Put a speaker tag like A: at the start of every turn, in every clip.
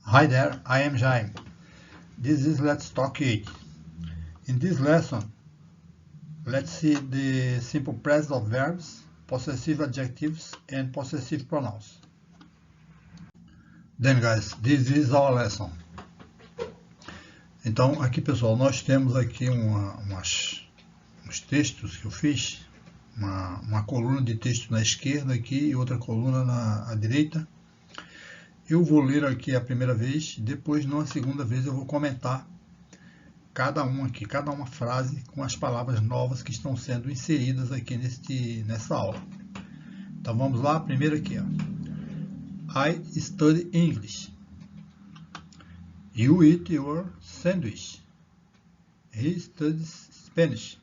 A: Hi there, I am Jaime. This is Let's Talk It. In this lesson, let's see the simple present of verbs, possessive adjectives, and possessive pronouns. Then guys, this is our lesson. Então, aqui pessoal, nós temos aqui uns textos que eu fiz, uma coluna de texto na esquerda aqui e outra coluna na direita. Eu vou ler aqui a primeira vez, depois na segunda vez eu vou comentar cada uma frase com as palavras novas que estão sendo inseridas aqui nessa aula. Então vamos lá, primeiro aqui, ó. I study English. You eat your sandwich. He studies Spanish.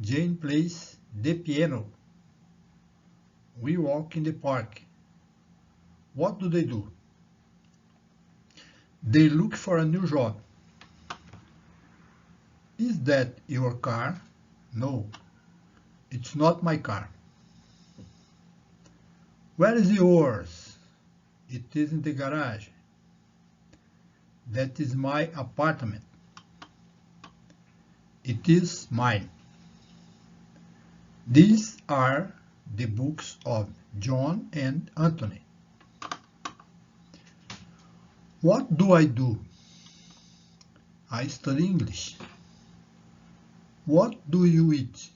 A: Jane plays the piano. We walk in the park. What do? They look for a new job. Is that your car? No, it's not my car. Where is yours? It is in the garage. That is my apartment. It is mine. These are the books of John and Anthony. What do? I study English. What do you eat?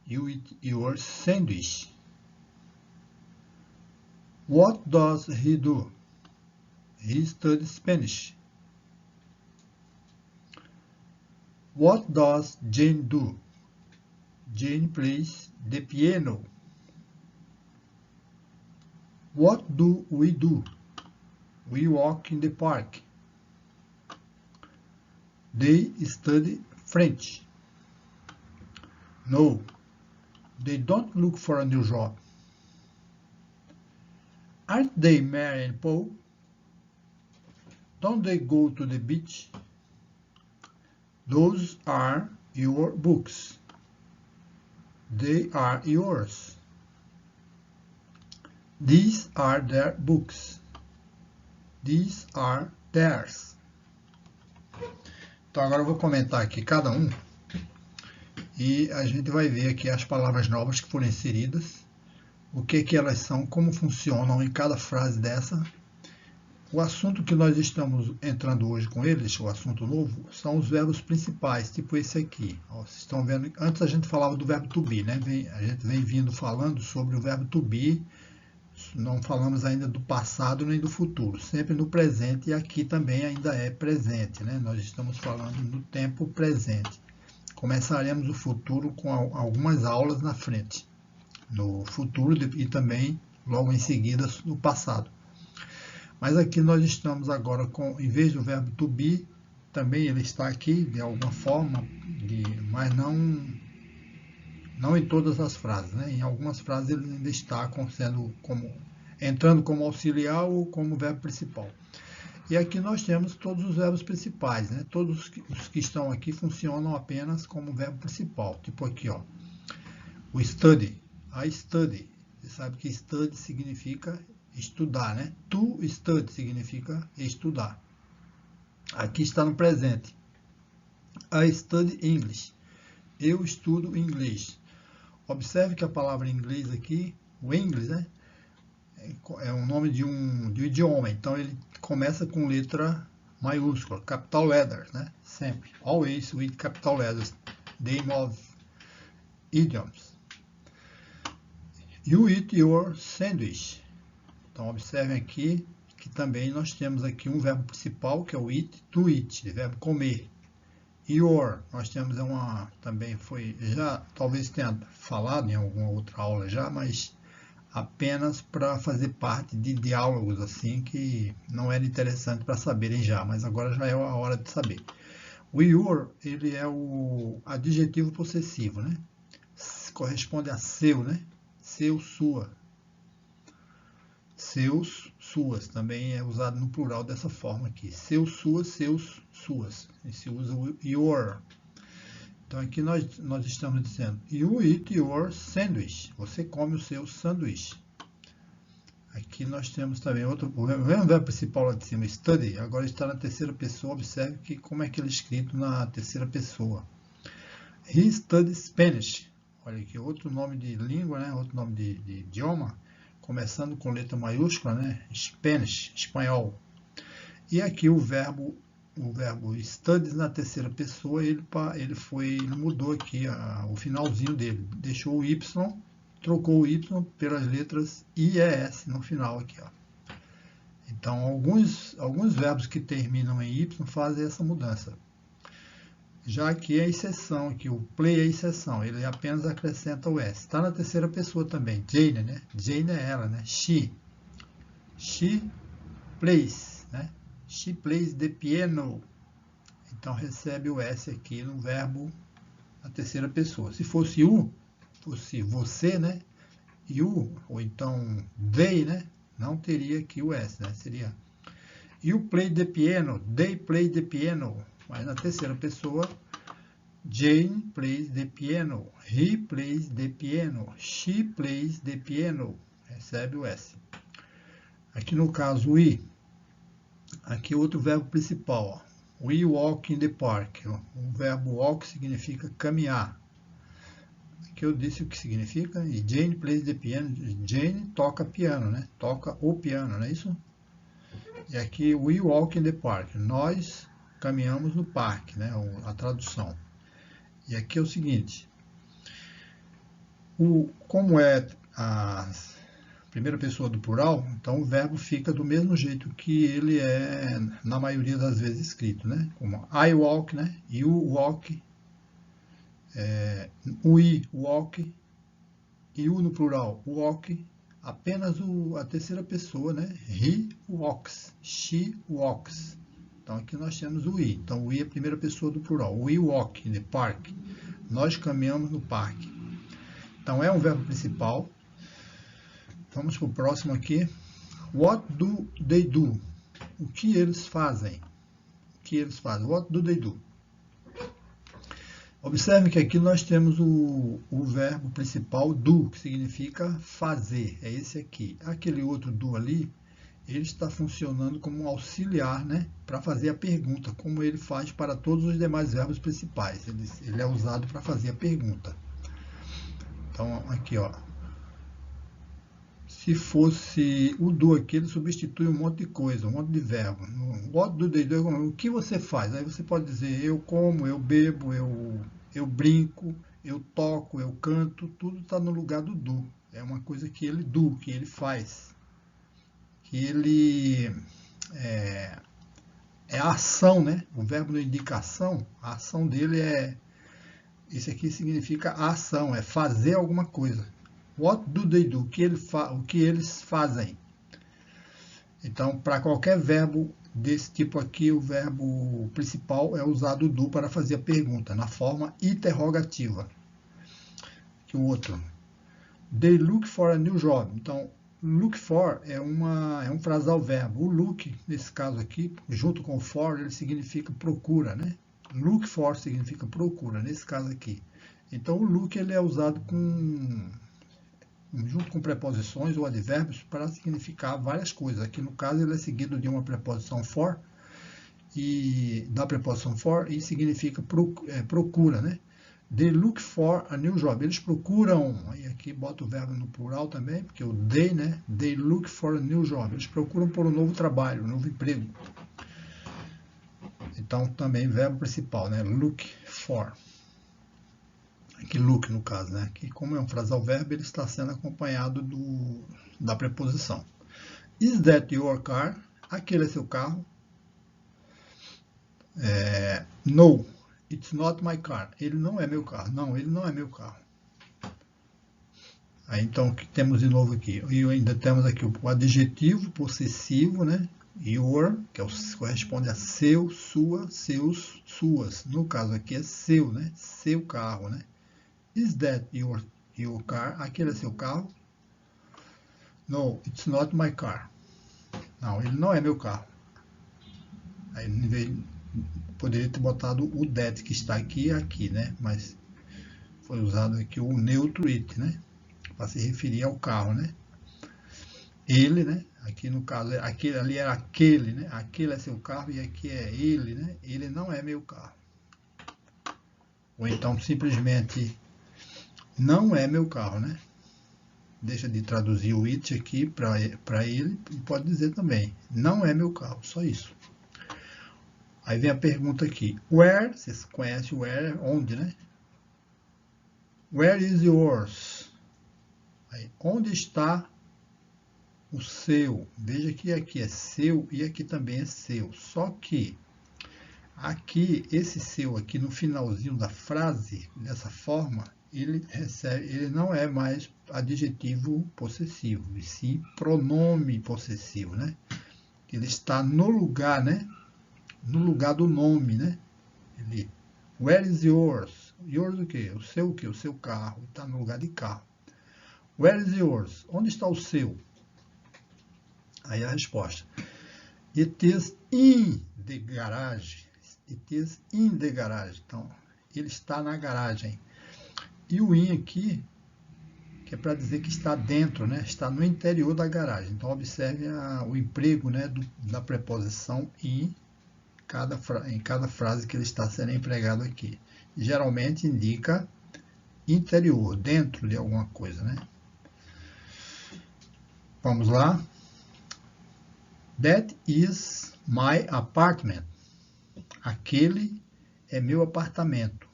A: You eat your sandwich. What does he do? He studies Spanish. What does Jane do? Jane plays the piano. What do? We walk in the park. They study French. No, they don't look for a new job. Aren't they Mary and Paul? Don't they go to the beach? Those are your books. They are yours. These are their books. These are theirs. Então agora eu vou comentar aqui cada um e a gente vai ver aqui as palavras novas que foram inseridas, o que elas são, como funcionam em cada frase dessa. O assunto que nós estamos entrando hoje com eles, o assunto novo, são os verbos principais, tipo esse aqui. Ó, vocês estão vendo, antes a gente falava do verbo to be, né? A gente vem vindo falando sobre o verbo to be. Não falamos ainda do passado nem do futuro, sempre no presente, e aqui também ainda é presente, né? Nós estamos falando do tempo presente. Começaremos o futuro com algumas aulas na frente, no futuro e também logo em seguida no passado. Mas aqui nós estamos agora com, em vez do verbo to be, também ele está aqui de alguma forma, mas não em todas as frases, né? Em algumas frases ele ainda está entrando como auxiliar ou como verbo principal. E aqui nós temos todos os verbos principais, né? Todos os que estão aqui funcionam apenas como verbo principal. Tipo aqui, ó, o study, I study. Você sabe que study significa estudar, né? To study significa estudar. Aqui está no presente. I study English. Eu estudo inglês. Observe que a palavra inglês aqui, o English, né, é o nome de um idioma. Então ele começa com letra maiúscula, capital letters, né? Sempre. Always with capital letters. Name of idioms. You eat your sandwich. Então observem aqui que também nós temos aqui um verbo principal, que é o eat, to eat, verbo comer. Your, nós temos também já talvez tenha falado em alguma outra aula já, mas apenas para fazer parte de diálogos assim que não era interessante para saberem já, mas agora já é a hora de saber. O your, ele é o adjetivo possessivo, né? Corresponde a seu, né? Seu, sua. Seus, suas, também é usado no plural dessa forma aqui. Seu, suas, seus, suas. E se usa o your. Então aqui nós estamos dizendo, you eat your sandwich. Você come o seu sanduíche. Aqui nós temos também outro, o mesmo verbo principal lá de cima, study, agora está na terceira pessoa. Observe que como é que ele é escrito na terceira pessoa. He studies Spanish. Olha aqui, outro nome de língua, né? Outro nome de idioma, começando com letra maiúscula, né? Spanish, espanhol. E aqui o verbo studies na terceira pessoa, ele mudou aqui o finalzinho dele, deixou o Y, trocou o Y pelas letras I e S no final aqui, ó. Então, alguns verbos que terminam em Y fazem essa mudança. Já aqui é a exceção, aqui o play é a exceção, ele apenas acrescenta o S. Está na terceira pessoa também, Jane, né? Jane é ela, né? She plays, né? She plays the piano. Então, recebe o S aqui no verbo na terceira pessoa. Se fosse fosse você, né? You, ou então they, né? Não teria aqui o S, né? Seria you play the piano, they play the piano. Mas na terceira pessoa, Jane plays the piano, he plays the piano, she plays the piano. Recebe o S. Aqui no caso, we. Aqui outro verbo principal. Ó. We walk in the park. Ó. O verbo walk significa caminhar. Aqui eu disse o que significa. E Jane plays the piano. Jane toca piano, né? Toca o piano, não é isso? E aqui, we walk in the park. Nós caminhamos no parque, né? A tradução. E aqui é o seguinte. Como é a primeira pessoa do plural, então o verbo fica do mesmo jeito que ele é na maioria das vezes escrito, né? Como I walk, né? You walk, we walk, you no plural, walk, apenas a terceira pessoa, né? He walks, she walks. Então aqui nós temos o we. Então o we é a primeira pessoa do plural. We walk in the park. Nós caminhamos no parque. Então é um verbo principal. Vamos para o próximo aqui. What do they do? O que eles fazem? O que eles fazem? What do they do? Observe que aqui nós temos o verbo principal do, que significa fazer. É esse aqui. Aquele outro do ali, ele está funcionando como um auxiliar, né, para fazer a pergunta, como ele faz para todos os demais verbos principais. Ele é usado para fazer a pergunta. Então, aqui, ó. Se fosse o do aqui, ele substitui um monte de coisa, um monte de verbo. What do they do? O que você faz? Aí você pode dizer eu como, eu bebo, eu brinco, eu toco, eu canto. Tudo está no lugar do do. É uma coisa que ele do, que ele faz. Que ele é a ação, né? O verbo não indica ação. A ação dele é... Isso aqui significa a ação, é fazer alguma coisa. What do they do? O que eles fazem? Então, para qualquer verbo desse tipo aqui, o verbo principal é usado o do para fazer a pergunta, na forma interrogativa. Aqui o outro. They look for a new job. Então, look for é um frasal verbo. O look, nesse caso aqui, junto com for, ele significa procura, né? Look for significa procura, nesse caso aqui. Então, o look ele é usado junto com preposições ou advérbios para significar várias coisas. Aqui no caso ele é seguido de uma preposição for e da preposição for e significa procura, né? They look for a new job. Eles procuram, e aqui bota o verbo no plural também, porque o they, né? They look for a new job. Eles procuram por um novo trabalho, um novo emprego. Então também verbo principal, né? Look for. Aqui look no caso, né? Que como é um frasal verbo, ele está sendo acompanhado da preposição. Is that your car? Aquele é seu carro? No, it's not my car. Ele não é meu carro. Não, ele não é meu carro. Aí então o que temos de novo aqui? E ainda temos aqui o adjetivo possessivo, né? Your, que corresponde a seu, sua, seus, suas. No caso aqui é seu, né? Seu carro, né? Is that your car? Aquele é seu carro? No, it's not my car. Não, ele não é meu carro. Aí poderia ter botado o that que está aqui e aqui, né? Mas foi usado aqui o neutro it, né? Para se referir ao carro, né? ele, né? Aqui no caso, aquele ali era aquele, né? Aquele é seu carro e aqui é ele, né? Ele não é meu carro. Ou então simplesmente não é meu carro, né? Deixa de traduzir o it aqui para ele e pode dizer também, não é meu carro, só isso. Aí vem a pergunta aqui, where, vocês conhecem where, onde, né? Where is yours? Aí, onde está o seu? Veja que aqui é seu e aqui também é seu. Só que aqui, esse seu aqui no finalzinho da frase, dessa forma, ele não é mais adjetivo possessivo, e sim pronome possessivo, né? Ele está no lugar, né? No lugar do nome, né? Ele, where is yours? Yours o quê? O seu o quê? O seu carro. Está no lugar de carro. Where is yours? Onde está o seu? Aí a resposta. It is in the garage. It is in the garage. Então, ele está na garagem. E o in aqui, que é para dizer que está dentro, né? Está no interior da garagem. Então, observe o emprego, né, da preposição in em cada frase que ele está sendo empregado aqui. Geralmente indica interior, dentro de alguma coisa, né? Vamos lá. That is my apartment. Aquele é meu apartamento.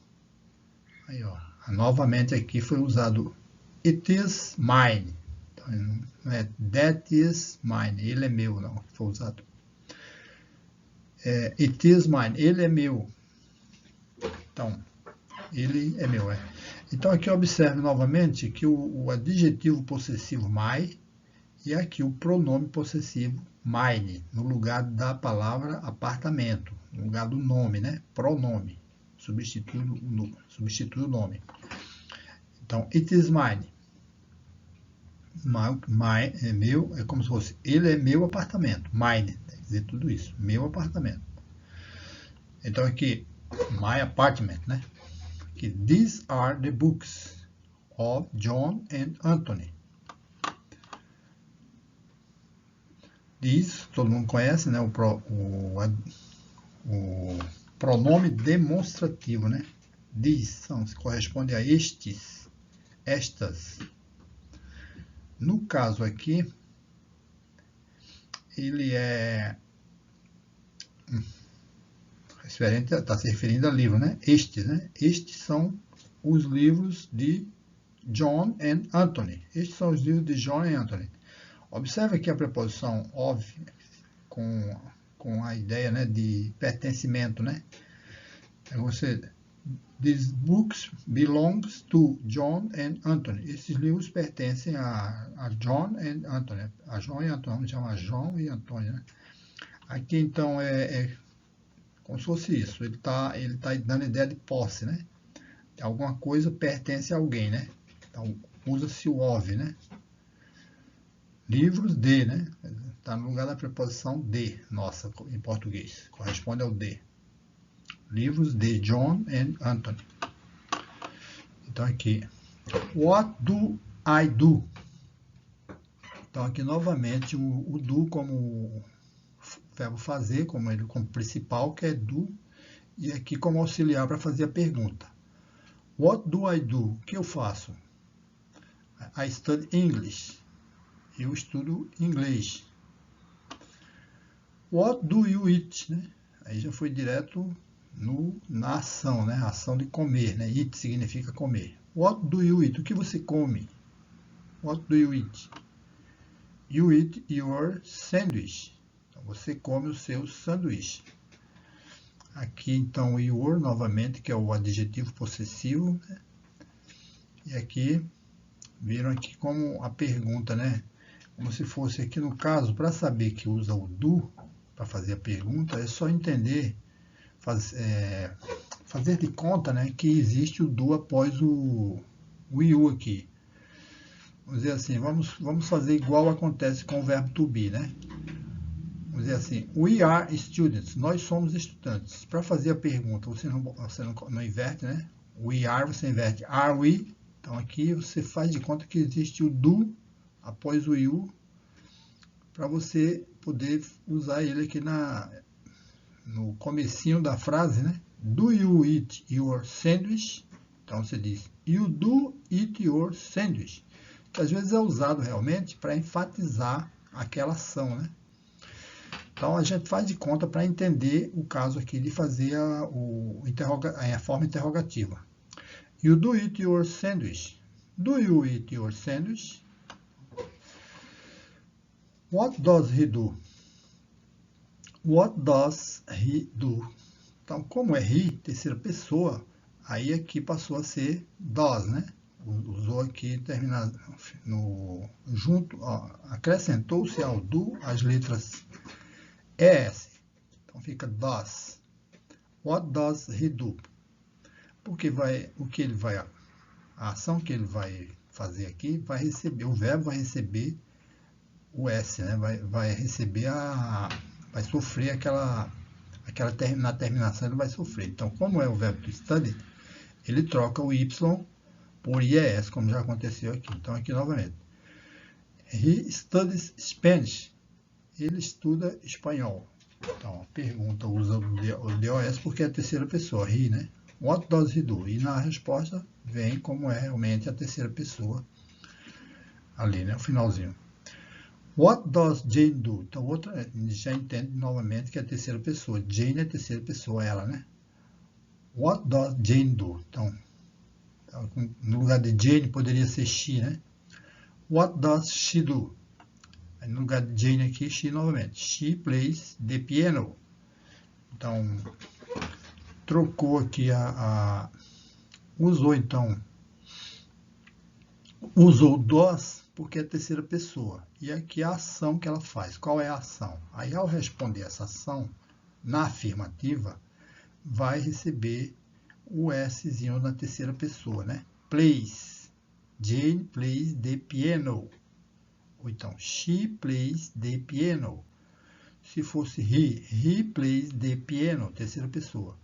A: Aí, ó. Novamente aqui foi usado it is mine. Então, não é that is mine. Ele é meu, não. Foi usado. It is mine. Ele é meu. Então, ele é meu. Então, aqui observe novamente que o adjetivo possessivo my e aqui o pronome possessivo mine, no lugar da palavra apartamento, no lugar do nome, né? Pronome, substitui o nome. Então, it is mine. My é meu, é como se fosse, ele é meu apartamento. Mine, quer dizer tudo isso, meu apartamento. Então, aqui, my apartment, né? Aqui, these are the books of John and Anthony. Isso, todo mundo conhece, né? O pronome demonstrativo, né? These corresponde a estes, estas. No caso aqui, ele está se referindo a livro, né? Estes, né? Estes são os livros de John and Anthony. Estes são os livros de John e Anthony. Observe aqui a preposição of com a ideia, né, de pertencimento, né? These books belongs to John and Anthony. Esses livros pertencem a John and Anthony. A John e Antônio, vamos chamar John e Antônio, né? Aqui então é como se fosse isso. Ele tá dando ideia de posse, né? Alguma coisa pertence a alguém, né? Então usa-se o of, né? Livros de, né? Está no lugar da preposição de, nossa, em português. Corresponde ao de. Livros de John and Anthony. Então aqui. What do I do? Então aqui novamente o do como verbo fazer, como principal, que é do. E aqui como auxiliar para fazer a pergunta. What do I do? O que eu faço? I study English. Eu estudo inglês. What do you eat? Né? Aí já foi direto na ação, né? A ação de comer, né? Eat significa comer. What do you eat? O que você come? What do you eat? You eat your sandwich. Então, você come o seu sanduíche. Aqui, então, your, novamente, que é o adjetivo possessivo. Né? E aqui, viram aqui como a pergunta, né? Como se fosse aqui no caso, para saber que usa o do para fazer a pergunta, é só entender, fazer de conta, né, que existe o do após o you aqui. Vamos dizer assim, vamos fazer igual acontece com o verbo to be, né? Vamos dizer assim, we are students, nós somos estudantes. Para fazer a pergunta, você não inverte, né? We are, você inverte are we. Então aqui você faz de conta que existe o do após o you para você poder usar ele aqui no comecinho da frase, né? Do you eat your sandwich? Então você diz, you do eat your sandwich. Que às vezes é usado realmente para enfatizar aquela ação, né? Então a gente faz de conta para entender o caso aqui de fazer a forma interrogativa. You do eat your sandwich? Do you eat your sandwich? What does he do? What does he do? Então, como é he, terceira pessoa, aí aqui passou a ser does, né? Usou aqui, junto, acrescentou-se ao do as letras ES. Então fica does. What does he do? Porque a ação que ele vai fazer aqui vai receber, o verbo vai receber o S, né? Vai receber vai sofrer aquela na terminação ele vai sofrer. Então, como é o verbo to study, ele troca o Y por IES, como já aconteceu aqui. Então, aqui novamente. He studies Spanish. Ele estuda espanhol. Então, a pergunta usa o DOS porque é a terceira pessoa, he, né? What does he do? E na resposta vem como é realmente a terceira pessoa ali, né? O finalzinho. What does Jane do? Então, outra já entende novamente que é a terceira pessoa. Jane é a terceira pessoa, ela, né? What does Jane do? Então, no lugar de Jane poderia ser she, né? What does she do? Aí, no lugar de Jane aqui, she novamente. She plays the piano. Então, trocou aqui usou então, usou does porque é a terceira pessoa. E aqui a ação que ela faz. Qual é a ação? Aí, ao responder essa ação, na afirmativa, vai receber o Szinho na terceira pessoa, né? Plays. Jane plays the piano. Ou então, she plays the piano. Se fosse he plays the piano, terceira pessoa.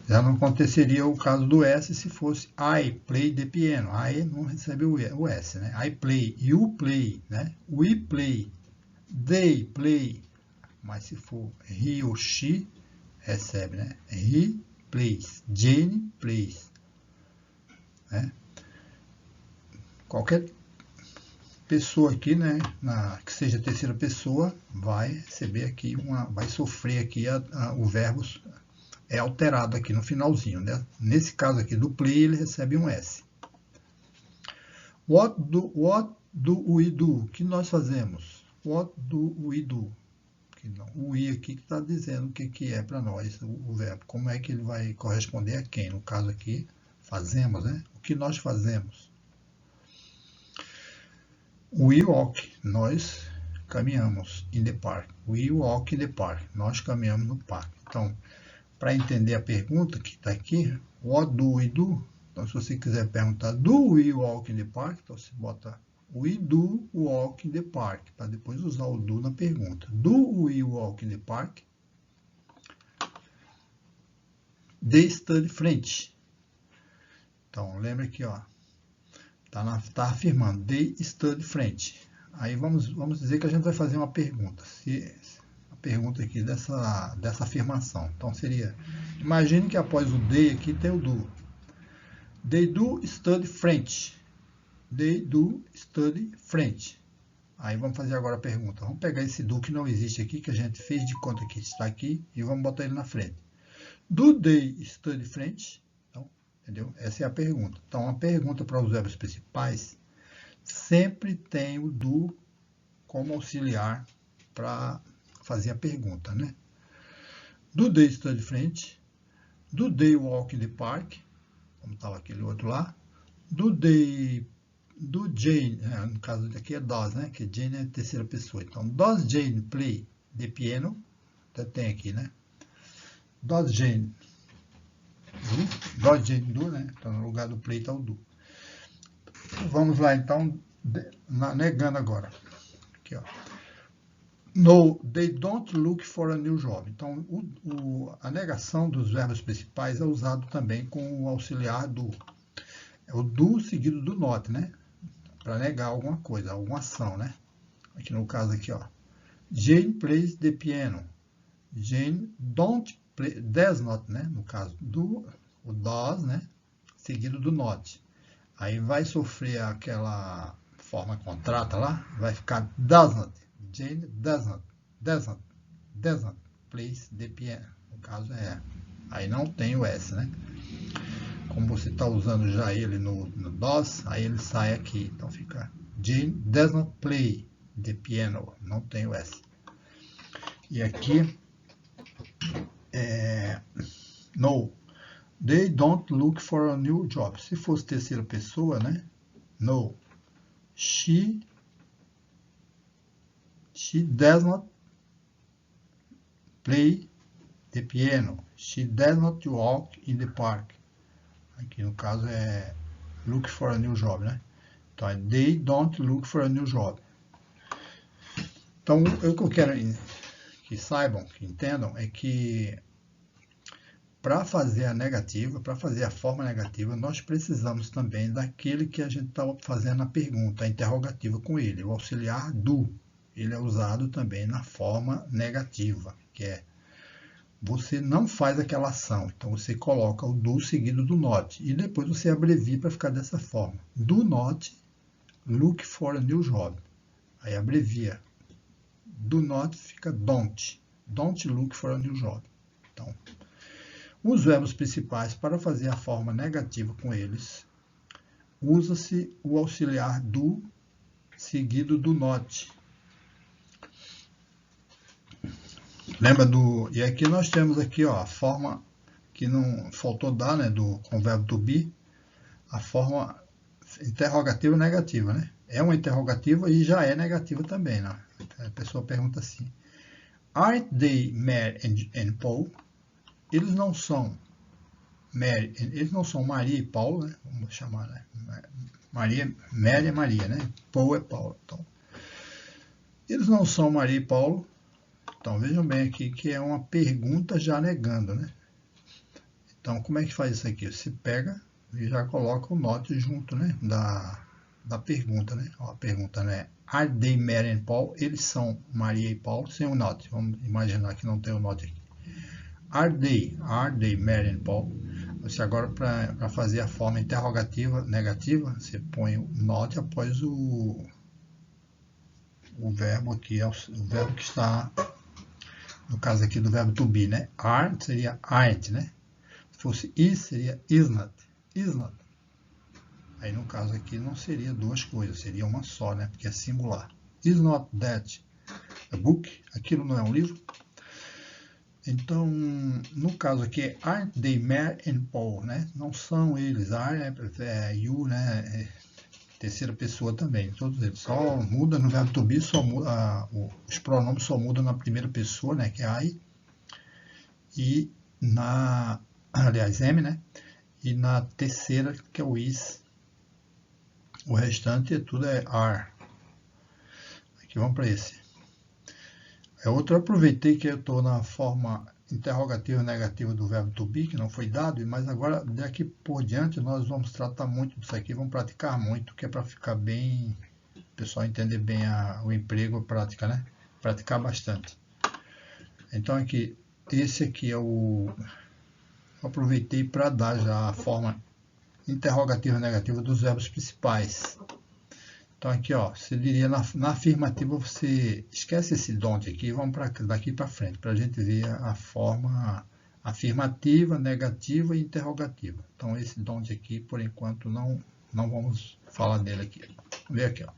A: Já não aconteceria o caso do S se fosse I play the piano. I não recebe o S, né? I play, you play, né? We play, they play. Mas se for he ou she, recebe, né? He plays, Jane plays. Né? Qualquer pessoa aqui, né, que seja terceira pessoa, vai receber aqui, vai sofrer aqui o verbo é alterado aqui no finalzinho, né? Nesse caso aqui do play, ele recebe um S. What do we do? O que nós fazemos? What do we do? O I aqui que está dizendo o que é para nós o verbo. Como é que ele vai corresponder a quem? No caso aqui, fazemos, né? O que nós fazemos? We walk, nós caminhamos in the park. We walk in the park, nós caminhamos no parque. Então, para entender a pergunta que está aqui, what do we do? Então, se você quiser perguntar, do we walk in the park? Então, você bota we do walk in the park, para depois usar o do na pergunta. Do we walk in the park? They study French. Então, lembra aqui, ó. Tá afirmando, they study French. Aí vamos dizer que a gente vai fazer uma pergunta. A pergunta aqui dessa afirmação. Então seria, imagine que após o they aqui tem o do. They do study French. They do study French. Aí vamos fazer agora a pergunta. Vamos pegar esse do que não existe aqui, que a gente fez de conta que está aqui, e vamos botar ele na frente. Do they study French? Entendeu? Essa é a pergunta. Então, a pergunta para os verbos principais sempre tem o do como auxiliar para fazer a pergunta, né? Do they study French? Do they walk in the park? Como estava aquele outro lá. Do Jane, no caso daqui é does, né? Que Jane é a terceira pessoa. Então, does Jane play the piano? Tem aqui, né? Does Jane do, né? Então, no lugar do play está o do. Vamos lá, então, negando agora. Aqui, ó. No, they don't look for a new job. Então, a negação dos verbos principais é usado também com o auxiliar do. É o do seguido do not, né? para negar alguma coisa, alguma ação, né? Aqui no caso aqui, ó. Jane plays the piano. Jane don't play, does not, né? No caso do o does, né? Seguido do not. Aí vai sofrer aquela forma contrata lá, vai ficar does not. Jane does not plays the piano. No caso é, aí não tem o S, né? Como você está usando já ele no does, aí ele sai aqui. Então fica Jane does not play the piano. Não tem o S. E aqui no. They don't look for a new job. Se fosse terceira pessoa, né? No. She does not play the piano. She does not walk in the park. Aqui no caso é look for a new job, né? Então é they don't look for a new job. Então o que eu quero que saibam, que entendam, é que para fazer a negativa, para fazer a forma negativa, nós precisamos também daquele que a gente está fazendo a pergunta, a interrogativa com ele, o auxiliar do. Ele é usado também na forma negativa, que é você não faz aquela ação, então você coloca o do seguido do not, e depois você abrevia para ficar dessa forma. Do not look for a new job. Aí abrevia. Do not fica don't. Don't look for a new job. Então, os verbos principais, para fazer a forma negativa com eles, usa-se o auxiliar do seguido do not. Lembra do... E aqui nós temos aqui, ó, a forma que não faltou dar, né, com o verbo to be, a forma interrogativa negativa, né? É uma interrogativa e já é negativa também, né? A pessoa pergunta assim: Aren't they Mary and Paul? Eles não são Maria e Paulo, né? Vamos chamar, né? Maria, Mary é Maria, né? Paul é Paulo. Então, eles não são Maria e Paulo. Então, vejam bem aqui que é uma pergunta já negando, né? Então, como é que faz isso aqui? Você pega e já coloca o not junto, né? Da pergunta, né? Ó, a pergunta, né? Are they Mary and Paul? Eles são Maria e Paulo sem o not. Vamos imaginar que não tem o not aqui. Are they Mary and Paul? Você agora, para fazer a forma interrogativa negativa, você põe o not após o verbo aqui, o verbo que está, no caso aqui do verbo to be, né? Are seria aren't, né? Se fosse is, seria is not. Aí no caso aqui não seria duas coisas, seria uma só, né? Porque é singular. Is not that a book? Aquilo não é um livro? Então, no caso aqui, aren't they Mary and Paul, né? Não são eles, are é you, né? Terceira pessoa também, todos eles. Só muda no verbo to be, só muda, os pronomes só mudam na primeira pessoa, né? Que é I. E aliás, M, né? E na terceira, que é o is. O restante tudo é are. Aqui vamos para esse. Outro, eu aproveitei que eu estou na forma interrogativa e negativa do verbo to be, que não foi dado, mas agora, daqui por diante, nós vamos tratar muito disso aqui, vamos praticar muito, que é para ficar bem, o pessoal entender bem o emprego, a prática, né? Praticar bastante. Então, aqui, esse aqui é eu aproveitei para dar já a forma interrogativa e negativa dos verbos principais. Então aqui, ó, você diria na afirmativa, você esquece esse don't aqui, vamos daqui para frente, para a gente ver a forma afirmativa, negativa e interrogativa. Então esse don't aqui, por enquanto, não vamos falar dele aqui. Vamos ver aqui, ó.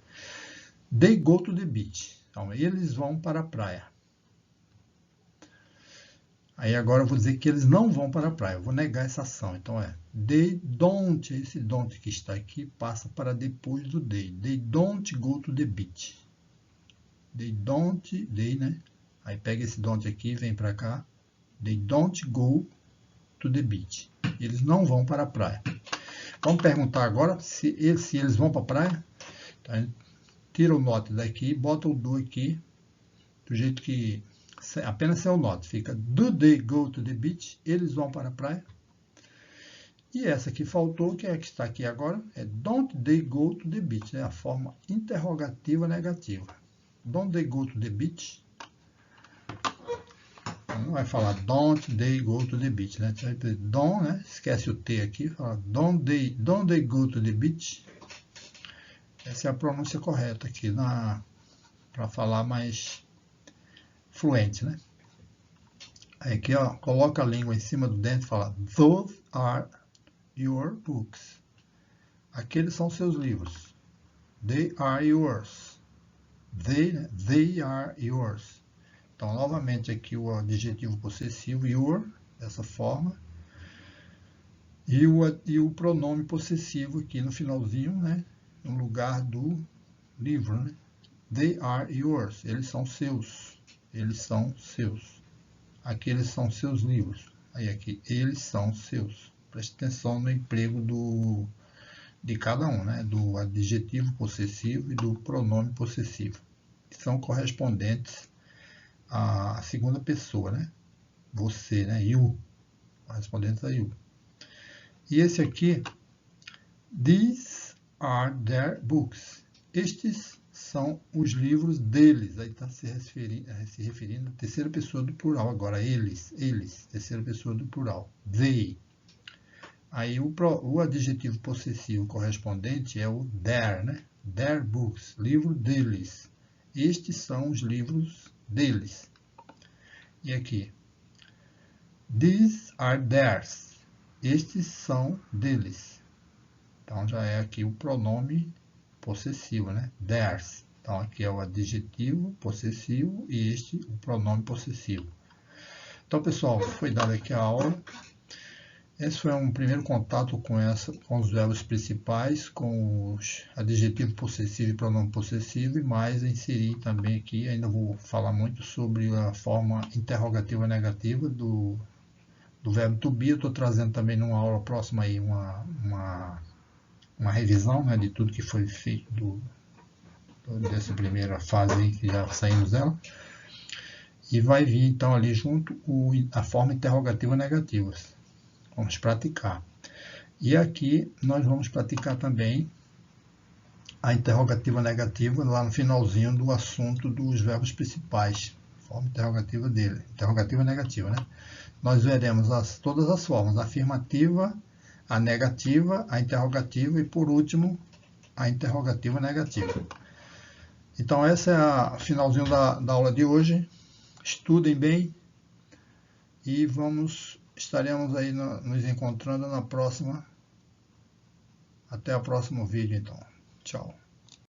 A: They go to the beach. Então, eles vão para a praia. Aí agora eu vou dizer que eles não vão para a praia, eu vou negar essa ação. Então they don't, esse don't que está aqui passa para depois do they. They don't go to the beach. They, né? Aí pega esse don't aqui e vem para cá. They don't go to the beach. Eles não vão para a praia. Vamos perguntar agora se eles vão para a praia. Então, tira o not daqui, bota o do aqui, do jeito que... apenas é o not, fica do they go to the beach, eles vão para a praia. E essa que faltou, que é a que está aqui agora, é don't they go to the beach, né? A forma interrogativa negativa. Don't they go to the beach? Não vai falar don't they go to the beach, né? Você vai dizer don't, né? Esquece o T aqui, fala don't they go to the beach. Essa é a pronúncia correta aqui para falar mais fluente, né? Aí aqui, ó, coloca a língua em cima do dente e fala those are your books. Aqueles são seus livros. They are yours. They are yours. Então, novamente aqui o adjetivo possessivo, your, dessa forma. E o pronome possessivo aqui no finalzinho, né? No lugar do livro, né? They are yours. Eles são seus. Eles são seus. Aqueles são seus livros. Aí aqui, eles são seus. Preste atenção no emprego de cada um, né? Do adjetivo possessivo e do pronome possessivo. Que são correspondentes à segunda pessoa, né? Você, né? You. Correspondentes a you. E esse aqui, these are their books. Estes são os livros deles. Aí está se referindo à terceira pessoa do plural. Agora, eles, terceira pessoa do plural. They. Aí o adjetivo possessivo correspondente é o their, né? Their books, livro deles. Estes são os livros deles. E aqui, these are theirs. Estes são deles. Então já é aqui o pronome possessivo, né? Theirs. Então aqui é o adjetivo possessivo e este o pronome possessivo. Então, pessoal, foi dada aqui a aula. Esse foi um primeiro contato com os verbos principais, com os adjetivos possessivo e pronome possessivo, e mais inserir também aqui, ainda vou falar muito sobre a forma interrogativa negativa do verbo to be. Eu estou trazendo também numa aula próxima aí uma revisão, né, de tudo que foi feito dessa primeira fase aí, que já saímos dela. E vai vir então ali junto a forma interrogativa negativa. Vamos praticar. E aqui nós vamos praticar também a interrogativa negativa lá no finalzinho do assunto dos verbos principais. Forma interrogativa dele. Interrogativa negativa, né? Nós veremos todas as formas. A afirmativa, a negativa, a interrogativa e, por último, a interrogativa negativa. Então, essa é o finalzinho da aula de hoje. Estudem bem e estaremos aí nos encontrando na próxima. Até o próximo vídeo, então. Tchau.